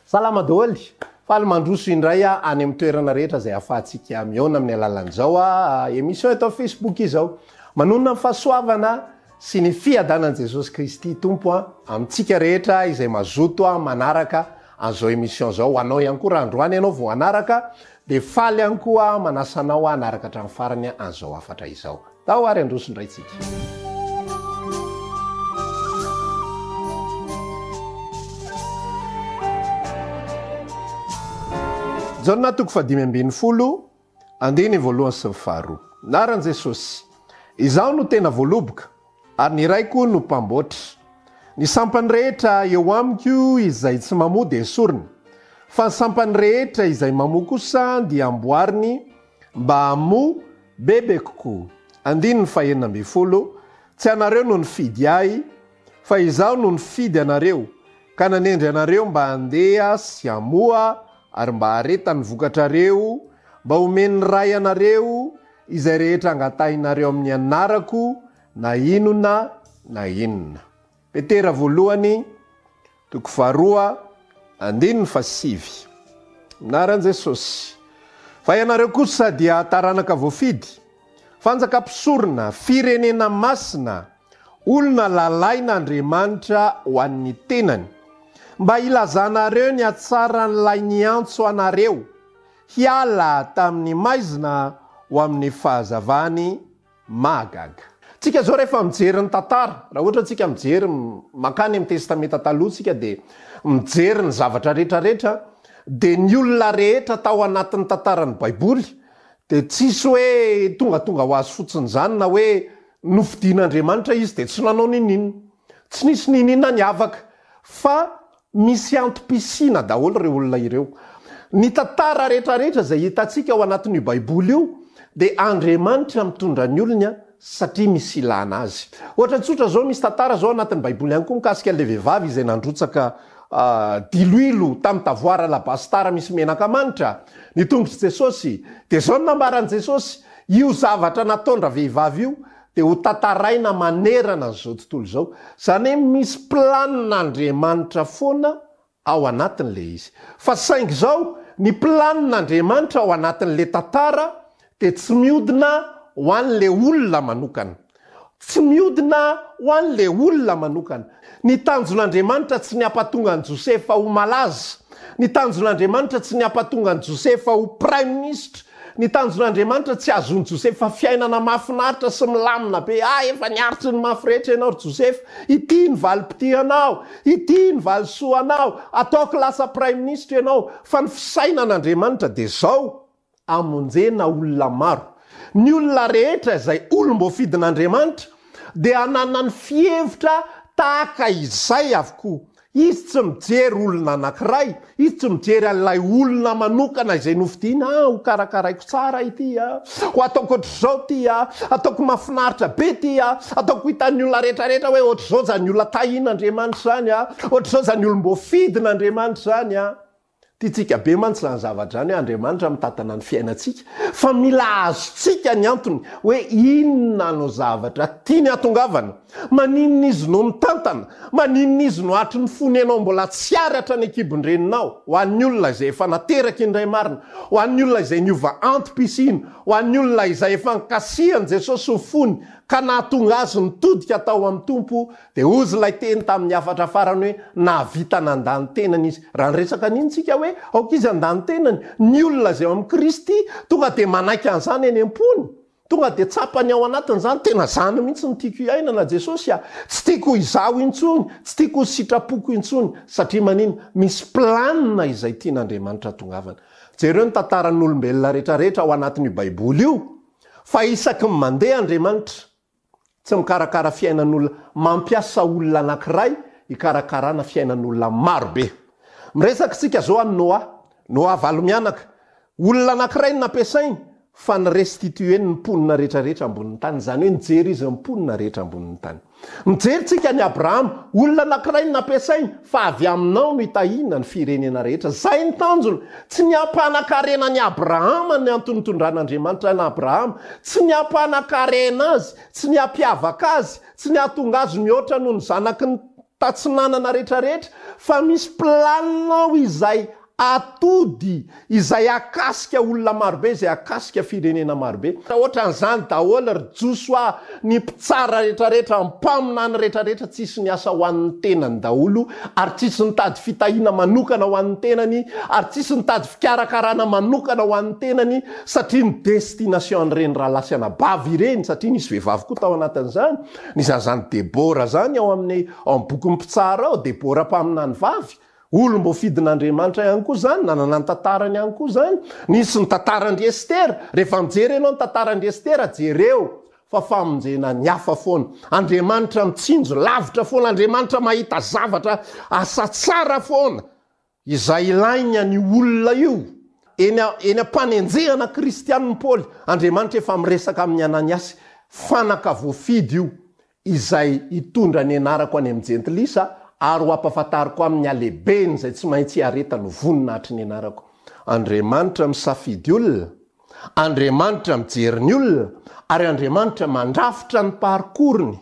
Salama daholo. Faly mandroso indray any amin'ny toerana rehetra izay ahafahantsika mihaona amin'ny alalan'izao émission eto Facebook izao. Manonona ny fahasoavana sy ny fiadanan'i Jesosy Kristy Tompo amintsika rehetra izay mazoto manaraka an'izao émission zao. Anao ihany koa raha androany ianao vao anaraka dia faly ihany koa manasanao anaraka hatramin'ny farany an'izao afatra izao. Tao ary androso indray tsika. Jaona toko 5:20 andiny voalohany sy faharoa. Naran'i Jesosy, izaho no tena voaloboka ary ny raiko no mpamboatra. Ny sampany rehetra eo amiko izay tsy mamoa dia esoriny, fa ny sampany rehetra izay mamoa kosa dia amboariny mba hamoa bebe kokoa. Andiny ny 2:20 tsy anareo no nifidy ahy, fa izaho no nifidy anareo ka nanendry anareo mba handeha sy hamoa ary mba haretany vokatrareo, mba homeny ray anareo izay rehetra angatahinareo amin'ny anarako na inona na inona. Petera voalohany toko 2:9. Naran'i Jesosy, fa ianareo kosa dia taranaka voafidy, fanjakam-pisorona, firenena masina, olona lalain'Andriamanitra ho an'ny tenany, mba ilazanareo ny hatsaran'ilay niantso anareo hiala tamin'ny maizina ho amin'ny fahazavany mahagaga. Tsika zao rehefa mijery ny tantara, raha ohatra tsika mijery makany amin'ny testamenta taloha tsika dia mijery ny zavatra rehetrarehetra, dia ny olona rehetra tao anatin'ny tantaran'ny Baiboly dia tsisy hoe tonga ho azy fotsiny zany na hoe nofidian'Andriamanitra izy dia tsy nanao ninina, tsy nisy ninina ny avaka, fa misy antom-pisina daholo ireo olona ireo. Ny tantara rehetrarehetra izay hitantsika ao anatin'io Baiboly io dia Andriamanitra mitondra ny olona satria misy ilana azy. Ohatra tsotra zao misy tantara zao anatin'ny Baiboly ihany koa mikasika ilay vehivavy izay nandrotsaka diloilo tamin'ny tavoara alabastara misy menaka manitra, ny tongotry Jesosy. Dia zao nambaran'i Jesosy, io zavatra nataondra vehivavy io dia ho tantaraina manerana n'izao tontolo izao. Zany hoe misy planin'Andriamanitra foana ao anatin'ilay izy. Fa saingy zao ny planin'Andriamanitra ao anatin'ilay tantara dia tsy miodina ho an'ilay olona manokana. Tsy miodina ho an'ilay olona manokana. Ny tanjon'Andriamanitra tsy niampatonga an'i Josefa ho malaza. Ny tanjon'Andriamanitra tsy niampatonga an'i Josefa ho prime ministre. Ny tanjon'Andriamanitra tsy azon'i Josefa fiainana mahafinaritra sy milamina be. Efa niaritry ny mafy rehetra ianao ry Josefa, ity ny valim-pity anao, ity ny valisoa anao, ataoko lasa prime ministre ianao. Fa ny fisainan'Andriamanitra dia zao amonjena olona maro. Ny olona rehetra izay olom-boafidin'Andriamanitra dia anana ny fihevitra tahaka izay avokoa. Izy tsy mijery olona anankiray, izy tsy mijery an'ilay olona manokana izay nofidiana, ho karakaraiko tsara ity, ho ataoko ohatr'izao ty, ataoko mahafinaritra be ty, ataoko hitan'ny olona rehetrarehetra hoe ohatr'izao zany olona tahian'Andriamanitra zany, ohatr'izao zany olom-boafidin'Andriamanitra zany. Tiatsika be mantsy zany zavatra zany hoe Andriamanitra mitantana ny fiainantsika, fa mila azotsika ny antony hoe inona no zavatra tiany atongavana, maninona izy no mitantana, maninona izy no atry ny fony ianao mbola tsy aratra ny ekibon-dreninao. Ho an'ny olona izay efa nateraka indray marina, ho an'ny olona izay niova antom-pisina, ho an'ny olona izay efa nikasihan'i Jesosy ho fony ka nahatonga azy nitodika tao amin'ny tompo, dia ozy ilay teny tamin'ny afatra farany hoe nahavita nandany tenany izy. Raha niresaka nintsika hoe aoka izy andany tenany, ny olona izay amin'ny Kristy tonga dia manaiky an'izany eny am-pony, tonga dia tsapany ao anatin'izany. Tena zany mihitsy ny tiako iainana Jesosy, tsy tiako izaho intsony, tsy tiako sitrapoko intsony, satria manino misy planina izay tian'Andriamanitra tongavana. Jereo ny tantaran'olombelona rehetrarehetra ao anatin'io Baiboly io, fa isaky ny mandeha Andriamanitra tsy mikarakara fiainan'olona, mampiasa olona anankiray hikarakarana fiainan'olona marobe. Miresaka tsika zao any Noa valo mianaka, olona anankiray ny nampiasainy fa ny restitueny ny mponina rehetrarehetra ambonin'ny tany. Zany hoe nijery izy ny mponina rehetra ambonin'ny tany. Mijery tsika ny Abraham, olona anankiray ny nampiasainy fa avy aminao no hitahina ny firenena rehetra. Zay ny tanjony, tsy niampanakarena ny Abrahama ny antony tondran'Andriamanitra ny Abrahama, tsy niampanakarena azy, tsy niampiavaka azy, tsy niatonga azy mihoatra noho ny zanaky ny tatsinanana rehetrarehetra fa misy planinao izay atody izay akasika olona marobe izay akasika firenena marobe ohatran'izany daholo ry josoa ny mpitsara rehetrarehetra mpaminany rehetrarehetra tsisy ny asa ho an'ny tenany daholo ary tsisy nitady fitahina manokana ho an'ny tenany ary tsisy nitady fikarakarana manokana ho an'ny tenany satria ny destination reny raha lasana bavy ireny satria nisy vehivavy koa tao anatin'izany nisan'izany Debora zany ao amin'ny boky mpitsara ao Debora mpaminany vavy olo mbo fidin'Andriamanitra ihany koa zany nanana ny tantarany ihany koa zany nisy ny tantarandry Estera rehefa mijery ianao ny tantarandry Estera jereo fa famonjena ny hafa foana Andriamanitra mitsinjo lavitra foana Andriamanitra mahita zavatra asa tsara foana izay ilainy ny olona io eny ampanenjehana Kristianina Paoly Andriamanitra efa miresaka amin'ny Ananiasy fanaka voafidy io izay hitondra ny anarako any amin'ny jentilisa ary ho ampahafantariko amin'ny alehibeny izay tsy maintsy areta no voninahitry ny anarako Andriamanitra misafidy olona Andriamanitra mijery ny olona ary Andriamanitra mandrafitra ny parcourny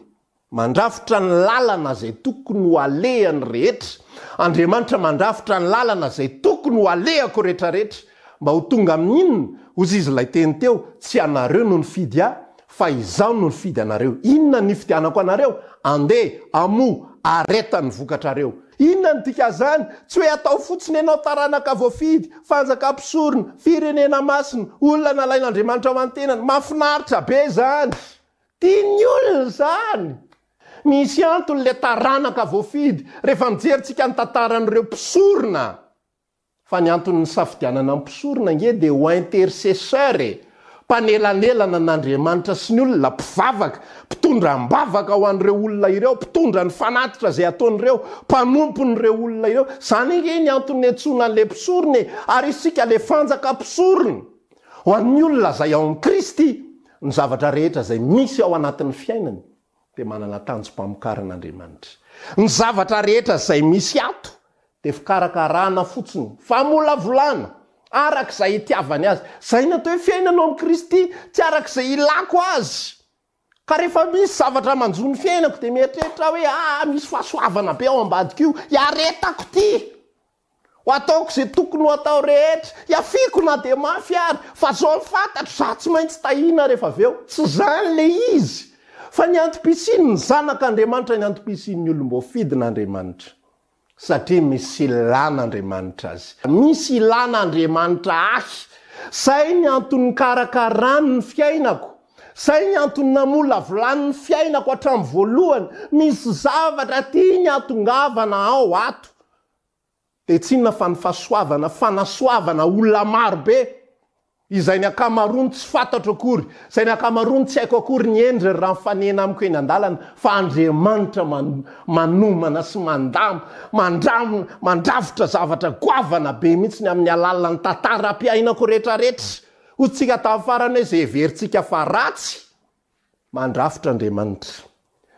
mandrafitra ny lalana izay tokony ho alehany rehetra Andriamanitra mandrafitra ny lalana izay tokony ho alehako rehetrarehetra mba ho tonga amin'inona hozy izy ilay teny teo tsy anareo no nifidy ahy fa izaho no nifidy anareo inona ny fidianako anareo andeha amo areta ny vokatrareo inona ny dika zany tsy hoe atao fotsiny ianao taranaka voafidy fanjakam-pisorona firenena masina olona nalain'Andriamanitra ao an-tenany mafinaritra be zany tiany olona zany misy antony le taranaka voafidy rehefa mijerytsika ny tantaran'ireo mpisorona fa ny antony ny safidianana mpisorona nge de ho intercesseur mpanelanelana n'Andriamanitra sy ny olona mpivavaka mpitondra mbavaka ho an'ireo olona ireo mpitondra ny fanatitra izay ataon'ireo mpanompon'ireo olona ireo zany nge ny antony antsoina an'le mpisorona ary isika le fanjaka mpisorona ho an'ny olona zay ao amin'ny Kristy ny zavatra rehetra zay misy ao anatin'ny fiainany de manana tanjom-pamokaran'Andriamanitra ny zavatra rehetra zay misy ato de fikarakarana fotsiny famolavolana arak'izay itiavany azy zay natao hoe fiainana ao amin'ny Kristy tsy arak'izay ilako azy ka rehefa misy zavatra manjony fiainako de mieritreritra hoe misy fahasoavana be ao ambadika io iaretako ty ho ataoko izay tokony ho atao rehetra iafiko na de mafy ary fa zao fantatro za tsy maintsy tahina rehefa aveo tsy zany le izy fa ny antom-pisiny ny zanak'Andriamanitra ny antom-pisin'ny olom-boafidin'Andriamanitra satria misy ilan'Andriamanitra azy misy ilan'Andriamanitra ahy zay ny antony karakarany ny fiainako zay ny antony namolavolany ny fiainako hatramin'ny voalohany misy zavatra tiany atongavana ao ato de tsy inona fa ny fahasoavana fanasoavana olona marobe izay ny akamarony tsy fantatro akory izay ny akamarony tsy haiko akory ny endry raha mifanena amiko eny an-dalana fa Andriamanitra manomana sy mandrafitra zavatra goavana be mihitsy amin'ny alalan'ny tantaram-piainako rehetrarehetra ho tsika tafarany hoe zay heverintsika fa ratsy mandrafitra Andriamanitra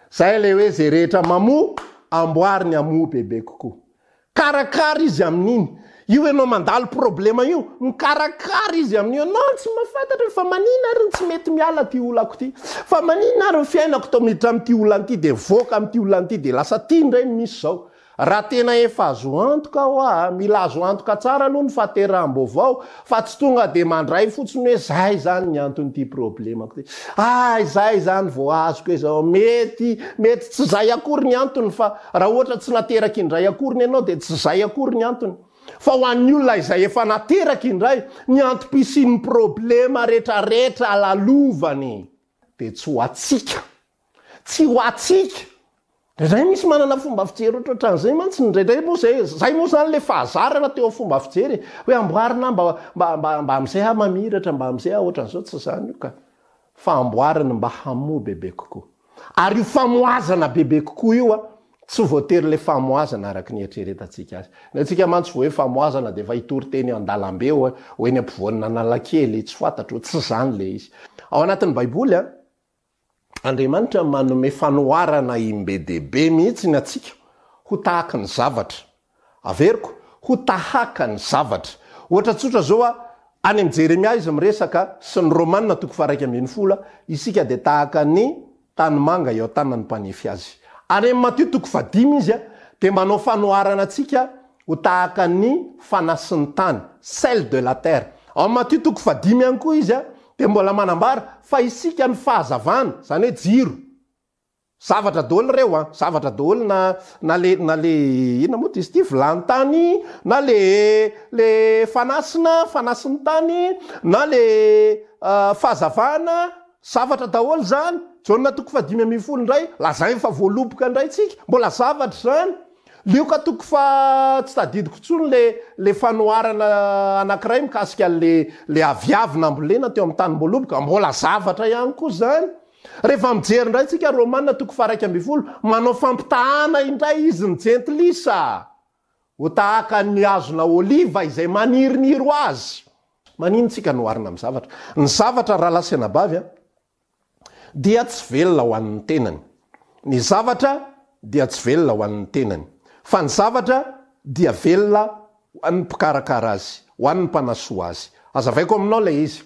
zay le hoe zay rehetra mamo amboary ny amo bebe kokoa karakara izy amin'iny io enao mandalo problema io mikarakara izy amin'io anao tsy mahafantatra fa manina ary tsy mety miala ty olako ty fa manina ary fiainako tao miditra amin'ty olany de voaka amin'ty olany de lasa ty ndray misy zao raha tena efa azo antoka hoa mila azo antoka tsara aloha ny fahateram-baovao fa tsy tonga de mandray fotsiny hoe zay zany ny anton'ity problemako ty zay zany vo azoko hoe zao mety tsy zay akory ny antony fa raha ohatra tsy nateraky indray akoriny ianao de tsy zay akory ny antony fa ho an'ny olona izay efa nateraky indray ny antom-pisin'ny problema rehetrarehetra alalovany de tsy ho atsika tsy ho atsika ndray misy manana fomba fijery ohatran'izay mantsy ndraindray moa zay moa zany le fahazarana teo fomba fijery hoe amboarina mba amizay mamiratra mba amizay ohatran'izao tsy zany io ka fa amboarina mba hamoa bebe kokoa ary io famoazana bebe kokoa io tsy voatery le famoazana araky ny eritreretantsika azy natsika mantsy hoe famoazana de fa hitory teny an-dalambe hoe eny ampovoanina analakely tsy fantatro tsy zany le izy ao anatin'ny baiboly Andriamanitra manome fanoharana imbe debe mihitsy ny atsika ho tahaka ny zavatra averiko ho tahaka ny zavatra ohatra tsotra zao any amin'ny Jeremia izy miresaka sy ny Romanina 1:10 isika de tahaka ny tanimanga eo tanany mpanefy azy ary Matthieu 5 izy dia manao fanoharana atsika ho tahaka ny fanasin'ny tany, sel de la terre. Ao Matthieu 5 ihany koa izy dia mbola manambara fa isika ny fahazavana, zany hoe jiro. Zavatra daholo reo zavatra daholo na le ina moa izy ty vilany-tany, na le fanasin'ny tany, na le fahazavana, zavatra daholo zany. Jaona 5:10 indray lazay fa voaloboka indray tsika, mbola zavatra zany. Lioka tsy tadidiko tsony le fanoharana anankiray mikasika le aviavina ambolena teo amin'ny tany mboaloboka, mbola zavatra ihany koa zany. Rehefa mijery indray tsika Romanina 1:20 manao fampitahana indray izy ny jentilisa ho tahaka ny hazona oliva izay maniriniry azy. Manino tsika noharina amin'ny zavatra? Ny zavatra raha lasena bavy dia tsy velona ho an'ny tenany. Ny zavatra dia tsy velona ho an'ny tenany. Fa ny zavatra dia velona ho an'ny mpikarakara azy, ho an'ny mpanasoa azy. Azavaiko aminao lay izy.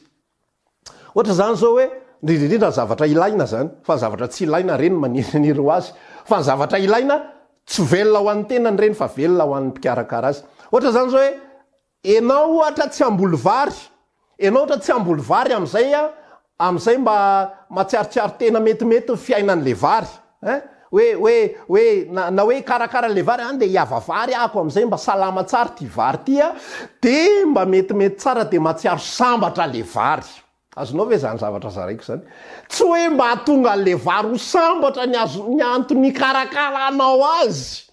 Ohatra zany zao hoe indrindrindrindra zavatra ilaina zany, fa zavatra tsy ilaina reny maniriniry ho azy. Fa ny zavatra ilaina tsy velona ho an'ny tenany reny fa velona ho an'ny mpikarakara azy. Ohatra zany zao hoe enao ohatra tsy amboly vary, enao ohatra tsy amboly vary am'izay mba matsiaritsiary tena metimety fiainan'le vary. Na hoe karakara le vary dia hiava vary ako am'izay mba salama tsara ty vary ty dia mba metimety tsara dia matsiaro sambatra le vary. Azonao ve zany zavatra zaraiko zany? Tsy hoe mba hatonga le vary ho sambatra ny antony karakaranao azy.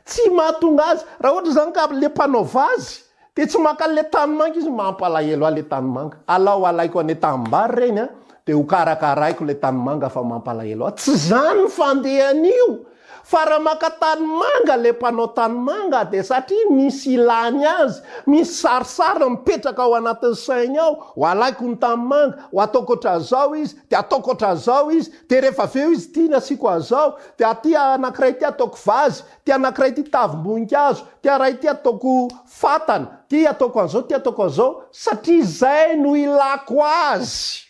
Tsy mahatonga azy. Raha ohatra zany ka le mpanova azy dia tsy maka le tanimanga izy mampalahelo le tanimanga. Alao alaiko ane tanimbary reny dia ho karakaraiko le tanimanga fa mampalahelo. Tsy zany ny fandehan'io. Fa raha maka tanimanga le mpanao tanimanga dia satria misy ilany azy, misy sarisary mipetraka ao anatin'ny sainy ao, ho alaiko ny tanimanga, ho ataoko ohatran'izao izy, dia ataoko ohatran'izao izy, dia rehefa aveo izy tia ny asiako an'izao, dia aty anankiray ty ataoko vazy, ty anankiray ty tavim-boninkazo, ty aray ty ataoko fatana, ty ataoko an'izao, ty ataoko an'izao, satria izay no ilako azy.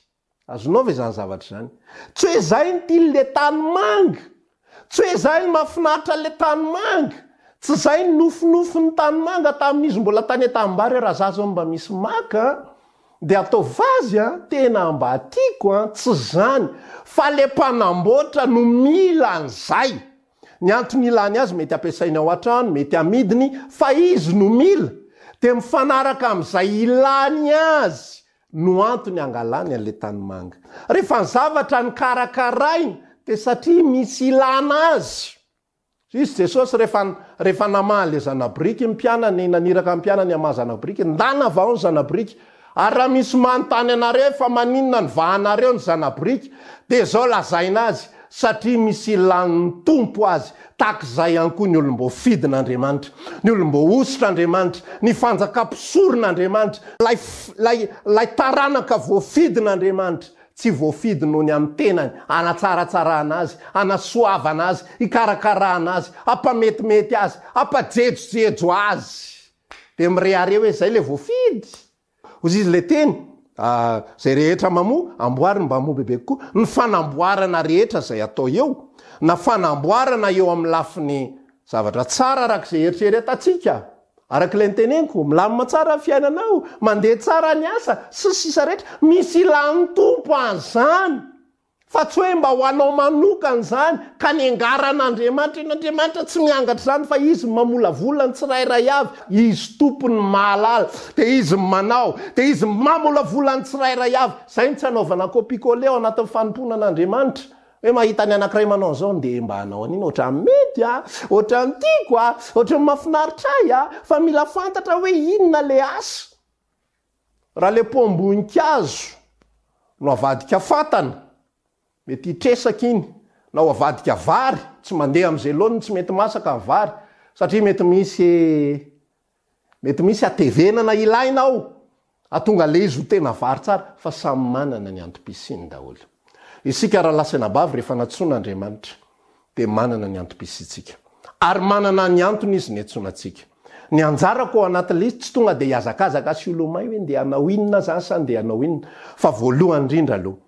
Azonao ve zany zavatra zany? Tsy hoe izay ny ty le tanimanga. Tsy hoe izay ny mahafinaritra le tanimanga. Tsy izay ny nofinofiny tanimanga tamin'izy mbola tany tanimbary raha zazo mba misy maka dia atao vazy tena mba tiako tsy zany. Fa le mpanamboatra no mila an'izay. Ny antony ilany azy mety ampiasaina ao an-trano, mety amidiny, fa izy no mila. Dia mifanaraka amin'izay ilany azy no antony angalany an'le tanimanga. Rehefa ny zavatra ny karakarainy dia satria misy ilana azy. Izy Jesosy rehefa namaha le zanabriky mpianany, naniraka mpianany amaha zanabriky, ndana avao ny zanabriky. Ary raha misy manontany anareo fa maninona ny vahanareo ny zanabriky, dia zao lazaina azy, satria misy ilan'ny tompo azy. Takizay ihany koa ny olombo fidin'Andriamanitra, ny olombo ositr'Andriamanitra, ny fanjaka-pisoron'Andriamanitra, lay taranaka voafidin'Andriamanitra. Tsy voafidy noho ny amin'ny tenany, anatsaratsarana azy, anasoavana azy, ikarakarana azy, ampametimety azy, ampajejojejo azy. Dia mirehareo hoe zay le voafidy. Ozy izy le teny, zay rehetra mamoa, amboariny mba moa bebe kokoa. Ny fanamboarana rehetra zay atao eo, na fanamboarana eo amin'ny lafiny zavatra tsara arak'izay eritreretantsika. Arak'ilay niteneniko, milamina tsara fiainanao, mandeha tsara ny asa, sy sisa rehetra, misy ilan'ny tompo an'izany. Fa tsy hoe mba ho anao manokana zany, ka ny angaran'Andriamanitra, n'Andriamanitra tsy miangatra zany fa izy mamolavolany tsirairay avy, izy tompony mahalala, dia izy manao, dia izy mamolavolany tsirairay avy. Zay ny tsy anaovana kopikole ao anatin'ny fanomponan'Andriamanitra. Hoe mahita ny anankiray manao an'izao dia mba hanao an'iny, ohatran'ny mety ohatran'ny tiako ohatran'ny mahafinaritra ahy fa mila fantatra hoe inona le asa. Raha le pombonin-kazo no avadika fatana, mety hitresaka iny, na ho avadika vary, tsy mandeha amin'izay loany tsy mety masaka ny vary, satria mety misy atevenana ilaina ao, atonga le izy ho tena vary tsara, fa samy manana ny antom-pisiny daholo. Isika raha lasena bavy rehefa natson'Andriamanitra dia manana ny antom-pisitsika. Ary manana ny antony izy ny antsonantsika. Ny anjarako ao anatin'ilay izy tsy tonga dia hiazakazaka sy olomay hoe ndeha hanao inona zany sa ndeha hanao inona. Fa voalohany indrindra aloha,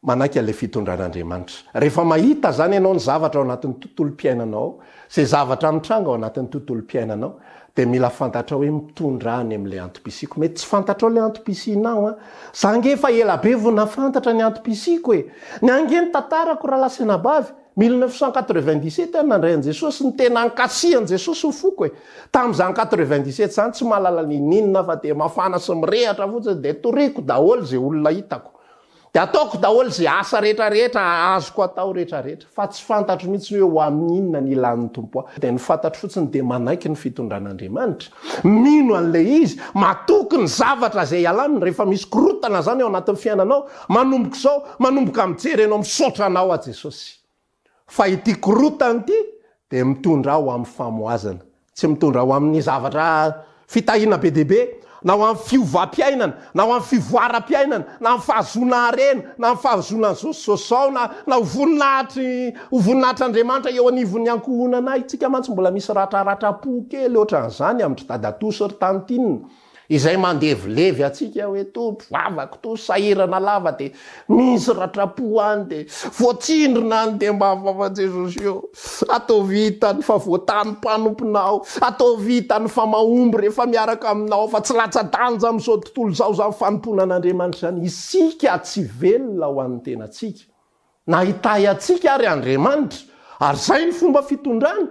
manaiky ale fitondran'andriamanitra. Rehefa mahita zany ianao ny zavatra ao anatin'ny tontolo-piainanao, zay zavatra amitranga ao anatin'ny tontolo-piainanao, de mila fantatra hoe mitondra any am'le antom-pisiko. Mety tsy fantatrao le antom-pisinao a. Za nge fa ela be vo nafantatra ny antom-pisiko e. Ny ange ny tantarako raha lasenabavy 1997 nandray an Jesosy, ny tena ankasihan Jesosy ho foko e. Tam'izany 97 zany tsy mahalala ninina fa de mafana sy mirehatra fotsiny de toriko daholo zay olona hitako. De ataoko daholo zay asa rehetrarehetra azoko atao rehetrarehetra, fa tsy fantatro mihitsy hoe ho amin'inona ny ilan'ny tompo aho. De ny fantatro fotsiny de manaiky ny fitondran'Andriamanitra. Mino an'le izy, matoky ny zavatra zay alaniny rehefa misy korotana zany ao anatin'ny fiainanao, manomboka zao, manomboka mijery enao misaotra anao a Jesosy. Fa ity korotana ity de mitondra ho amin'ny famoazana, tsy mitondra ho amin'ny zavatra fitahina be deaibe, na ho amin'ny fiovam-piainana, na ho amin'ny fivoaram-piainana, na amin'ny fahazona arena, na amin'ny fahazona sosao, na ho voninahitr'Andriamanitra eo anivon'ny ankohonanay. Tsika mantsy mbola misy ratraratrapo kely ohatran'izany amin'ny dadatoso ry tantinina, izay mandevilevy atsika hoe tompo vavako to sahirana lava de misy ratrapo any de voatsindrina any de mba vava Jesosy eo, atao vitany fa voatany mpanomponao, atao vitany fa mahomby rehefa miaraka aminao, fa tsy latsa-danja amin'izao tontolo zao zany fanomponan'Andriamanitra zany. Isika tsy velona ho an'ny tenatsika, nahitay atsika ary Andriamanitra, ary zay ny fomba fitondrana.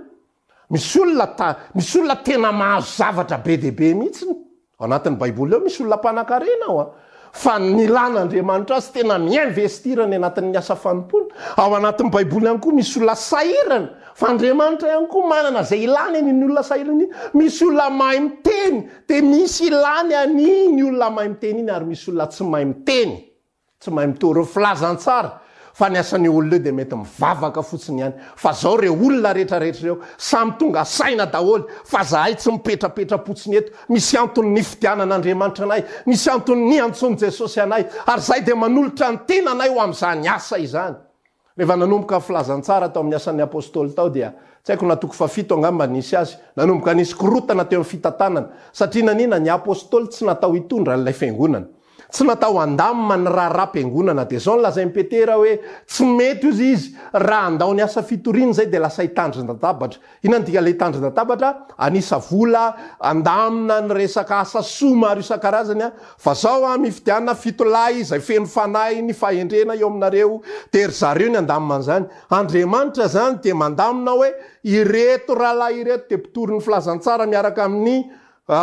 Misy olona tena mahazo zavatra be deaibe mihitsiny. Ao anatin'ny Baiboly eo misy olona mpanan-karena ao a, fa nilan'Andriamanitra azy tena miinvestira ny anatin'ny asa fanompona. Ao anatin'ny Baiboly ihany koa misy olona sahirana, fa Andriamanitra ihany koa manana zay ilany an'iny olona sahirana iny. Misy olona mahay miteny, de misy ilany an'iny olona mahay miteny iny, ary misy olona tsy mahay miteny, tsy mahay mitory filazantsara. Fa ny asan'ny olona eo de mety mivavaka fotsiny ihany. Fa zao reo olona rehetrarehetra reo samy tonga saina daholo, fa zahay tsy mipetrapetra-potsiny eto. Misy antony ny fidianan'Andriamanitra anay, misy antony ny antsony Jesosy anay, ary zay de manolotra ny tenanay ho amin'izany asa izany. Rehefa nanomboka filazantsara tao amin'ny asan'ny apôstôly tao dia tsy haiko natoko fa 7 angamba nisy azy, nanomboka nisy korotana teo amin'ny fitantanana. Satria nanina ny apôstôly tsy natao hitondra n'ilay fiangonana, tsy natao andamina ny raharaham-piangonana. De zao nolazain'i Petera hoe tsy mety izy raha andao ny asa fitoriana zay de lasa hitandrin-databatra. Inona dika le hitandrin-databatra? Anisa vola, andamina ny resaka asa soa maro isan-karazany a. Fa zao a mifidiana fitolahy izay feno fanahy ny fahendrena eo aminareo, de ry zareo ny andamina an'izany. Andriamanitra zany de mandamina hoe ireto rahalahy ireto de mpitory ny filazantsara miaraka amin'ny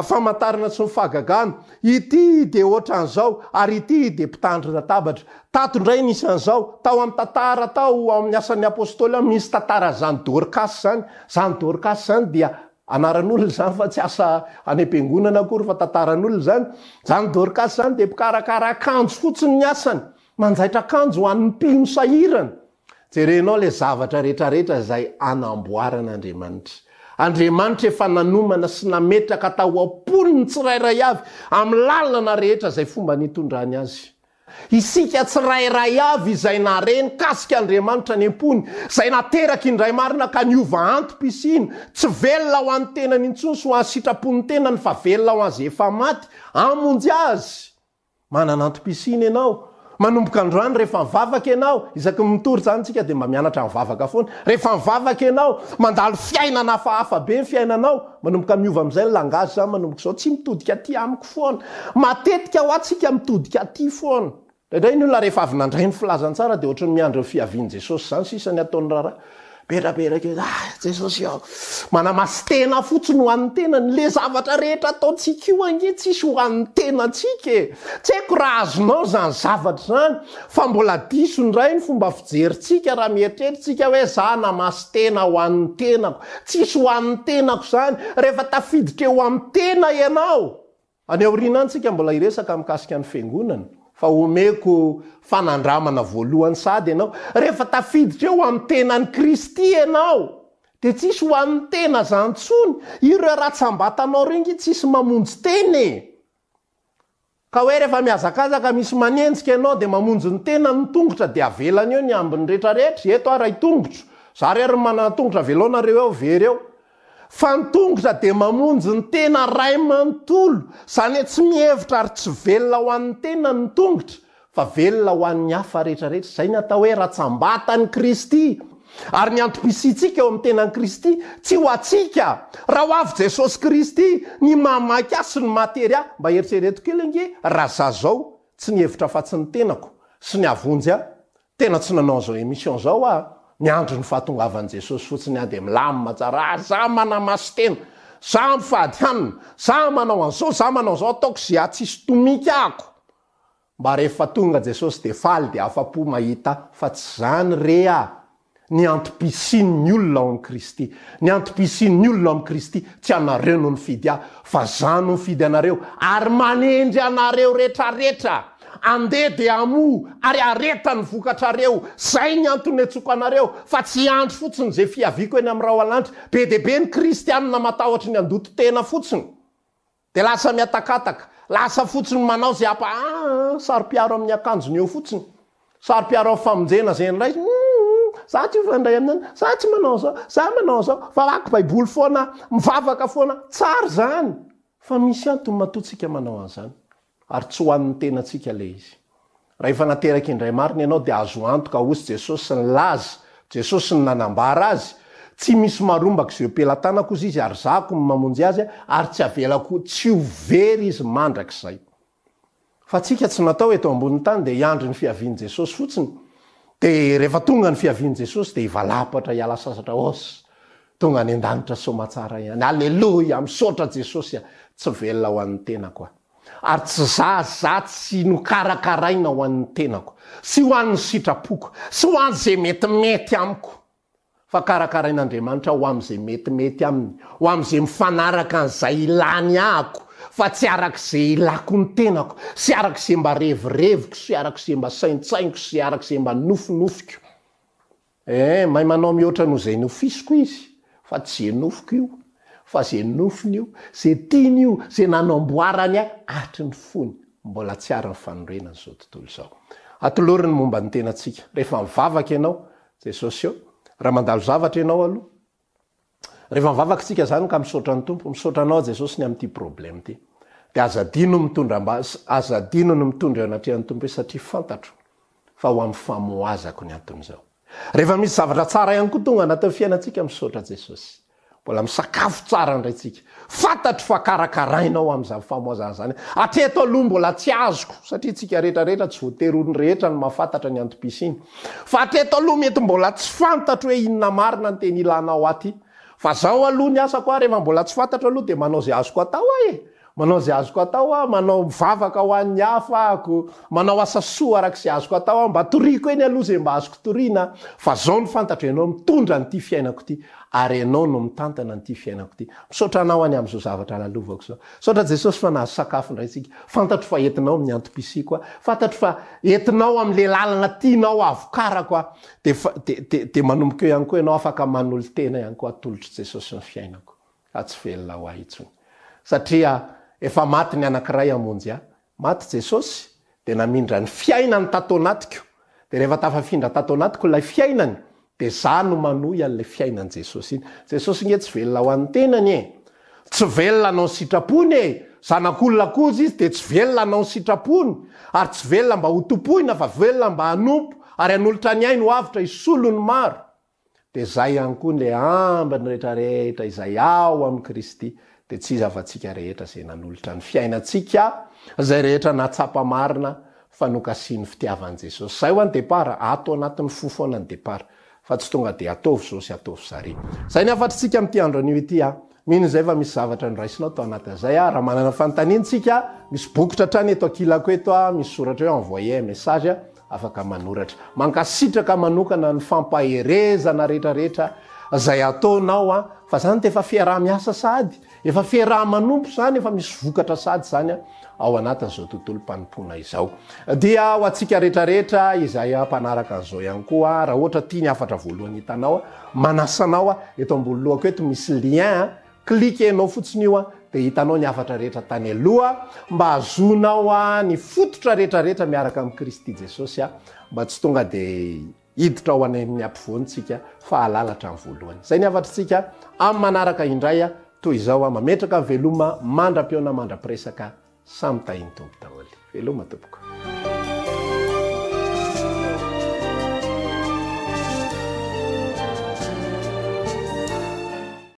famantarana sy ny fahagagana. Ity de ohatran'izao, ary ity de mpitandrin-databatra. Tato indray nisy an'izao, tao amin'ny tantara tao amin'ny asan'ny apôstôly misy tantara zany Dorcas zany. Zany Dorcas zany dia anaran'olona zany fa tsy asa any am-piangonana akory fa tantaran'olona zany. Zany Dorcas zany de mpikarakara akanjo fotsiny ny asany, manjaitra akanjo ho an'ny mpino sahirana. Jerenao le zavatra rehetrarehetra zay anamboaran'Andriamanitra. Andriamanitra efa nanomana sy nametraka tao am-poniny tsirairay avy amin'ny lalana rehetra zay fomba nitondrany azy. Isika tsirairay avy izay nareny kasika Andriamanitra ny am-pony, zay nateraky indray marina ka niova antom-pisiny, tsy velona ho an'ny tenany intsony sy ho an'ny sitrapon'ny tenany, fa velona ho azy efa maty, amonjy azy. Manana antom-pisiny ianao. Manomboka androany rehefa mivavaka ianao, isaky mitory zany tsika de mba mianatra mivavaka foana. Rehefa mivavaka ianao, mandalo fiainana hafahafa be ny fiainanao, manomboka miova amin'izay ny langazy zany, manomboka zao tsy mitodika aty amiko foana. Matetika ho atsika mitodika aty foana. Indray ny olona rehefa avy nandray ny filazantsara de ohatran'ny miandry ny fiavian' Jesosy zany sisa ny ataony raharaha. Beraberaka Jesosy ao, manamasy tena fotsiny ho an'ny tenany. Le zavatra rehetra ataontsika io ange tsisy ho an'ny tenatsika e. Tsy haiko raha azonao zany zavatra zany, fa mbola diso indray ny fomba fijerintsika raha mieritreritsika hoe za namasy tena ho an'ny tenako. Tsisy ho an'ny tenako zany rehefa tafiditra eo amin'ny tena ianao. Any aoriana antsika mbola iresaka mikasika ny fiangonana, fa omeko fanandramana voalohany sady ianao. Rehefa tafiditra eo amin'ny tenan'ny Kristy ianao, de tsisy ho an'ny tena zany tsony. Ireo ratsambatanao rengy tsisy mamonjy teny. Ka hoe rehefa miazakazaka misy manenjika ianao de mamonjy ny tena ny tongotra, de avelany eo ny ambiny rehetrarehetra. Eto ary tongotro, zary ary manana tongotra veloanareo eo very eo. Fa ny tongotra de mamonjy ny tena ray manontolo, zany hoe tsy mihevitra ary tsy velona ho an'ny tena ny tongotra, fa velona ho an'ny hafa rehetrarehetra. Zay ny atao hoe ratsambatany Kristy. Ary ny antom-pisitsika eo amin'ny tenan'i Kristy tsy ho atsika. Raha ho avy Jesosy Kristy ny mamaky ahy sy ny materia, mba eritrereto kely nge raha za zao tsy ny hevitra fa tsy ny tenako sy ny avonjy aho tena tsy nanao zao émission zao miandro ny fahatongavan'i Jesosy fotsiny de milamina tsara. Za manamaso tena, za mifady hanina, za manao an'izao, za manao zao, ataoko zay tsisy tomika ako. Mba rehefa tonga Jesosy de faly de afa-po mahita fa tsy zany re ny antom-pisian'ny olona ao amin'ny Kristy. Ny antom-pisian'ny olona ao amin'ny Kristy tsy anareo no nifidy ahy fa za no nifidy anareo ary manendry anareo rehetrarehetra. Andeha de amo ary areta ny vokatrareo. Zay ny antony etsoko anareo fa tsy andro fotsiny zay fiaviko eny amin'ny raoalanitra. Be de be ny kristianina matahotra ny andoto tena fotsiny de lasa miatakataka, lasa fotsiny manao zay sary-piaro amin'ny akanjony eo fotsiny, sary-piaro amin'ny famonjena zay ny ray. Za tsy vandray aminany, za tsy manao zao, za manao zao, fa lako baiboly foana, mivavaka foana. Tsara zany, fa misy antony matoatsika manao an'izany ary tsy ho an'ny tenatsika le izy. Raha efa nateraka indray marina ianao de azo antoka osy Jesosy sy ny laza, Jesosy ny nanambara azy. Tsy misy marombaka zay pelatana kozy izy ary zako ny mamonjy azy ary tsy avelako tsy ho very izy mandrakizay. Fa tsika tsy natao eto ambony tany de hiandry ny fiavian'i Jesosy fotsiny. De rehefa tonga ny fiavian'i Jesosy de hivalapatra hiala sasatra osy. Tonga any an-danitra somatsara ihany. Alleluia, misaotra Jesosy tsy velona ho an'ny tenako. Ary tsy za tsy nokarakaraina ho an'ny tenako, sy ho an'ny sitrapoko, sy ho an'ny zay metimety amiko. Fa karakarain'Andriamanitra ho am'izay metimety aminy, ho am'izay mifanaraka an'izay ilany ahako. Fa tsy arak'izay ilako ny tenako, sy arak'izay mba revireviko, sy arak'izay mba saintsainiko, sy arak'izay mba nofinofiko. Mahay manao mihoatra noho zay nofisiko izy, fa tsy zay nofiko io, fa zay nofiny io, zay tiany io, zay nanamboarany hatry ny fony. Mbola tsy ary ny fanorenana zao tontolo zao. Atoloriny momba ny tenatsika. Rehefa mivavaka ianao, Jesosy eo, raha mandalo zavatra ianao aloha. Rehefa mivavaka tsika zany ka misaotra ny tompo, misaotra anao Jesosy ny amin'ity problème ty. De azadino ny mitondra anatrehan'ny tompo satria fantatro fa ho amin'ny famoazako ny anton'izao. Rehefa misy zavatra tsara ihany koa tonga anatin'ny fiainantsika misaotra Jesosy. Mbola misakafo tsara indray tsika. Fantatro fa karakarainao amin'izany famoazana zany. Atreto aloha mbola tsy azoko satria tsika rehetrarehetra tsy voatery olony rehetra no mahafantatra ny antom-pisiny. Fa atreto aloha mety mbola tsy fantatro hoe inona marina ny teny ilanao aty. Fa zao aloha ny asako rehefa mbola tsy fantatro aloha de manao zay azoko atao manao zay azoko atao manao mivavaka ho an'ny hafa ako, manao asa soa arak'izay azoko atao mba toriko eny aloha zay mba azoko toriana. Fa zao ny fantatro ianao mitondra nyity fiainako ty ary ianao no mitantana nyity fiainako ty. Misaotra anao any am'izao zavatra lalovako zao. Saotra Jesosy fa nahazo sakafo indray tsika. Fantatro fa entinao amin'ny antom-pisiko fantatro fa entinao amin'le lalana tianao avokarako de manomboka eo ihany koa ianao afaka manolo tena ihany koa atolotry Jesosy ny fiainako. Tsy velona ho ahy intsony. Satria efa maty ny anankiray amonjy maty Jesosy de namindra ny fiainany tato anatiko. De rehefa tafafindra tato anatiko ilay fiainany de za no manohy an'le fiainany Jesosy iny. Jesosy nge tsy velona ho an'ny tenany tsy velona anao ny sitrapony zanak'olona kozy izy de tsy velona anao ny sitrapony ary tsy velona mba ho tompoina fa velona mba hanompo ary hanolotra ny ainy ho avitra isolo ny maro. De zay ihany koa le ambany rehetrarehetra izay ao amin'ny Kristy de tsy izy afa-tsika rehetra zay nanolotra ny fiainantsika zay rehetra natsapa marina fa nokasiany fitiavan'i Jesosy. Zay ho any depart ato anatin'ny fofoana ny depart fa tsy tonga de ataovy zao sy ataovy zare. Zay ny afatritsika amin'ity andro anio ity mino zay fa misy zavatra nyraisinao tao anatin'izay raha manana fanontaniantsika misy bokotra trany eto akilako eto misy soratra hoe envoyer message afaka manoratra mankasitraka manokana ny fampaherezana rehetrarehetra zay ataonao fa zany de efa fiaraha-miasa sady efa fiaraha-manompo zany efa misy vokatra sady zany ao anatin'izao tontolo mpanompoana izao. Dia ho atsika rehetrarehetra izay mpanaraka an'izao ihany koa raha ohatra tiany afatra voalohany hitanao manasanao eto ambony lohako eto misy lien klikenao fotsiny io de hitanao ny afatra rehetra tany aloha mba azonao ny fototra rehetrarehetra miaraka amin'ny Kristy Jesosy mba tsy tonga de hiditra ao amin'ny ampovoantsika fa halalatra amin'ny voalohany. Zay ny afatritsika amin'ny manaraka indray toy izao mametraka veloma mandra-peona mandra-piresaka samy tahiny tompo daholo. Veloma tompoko.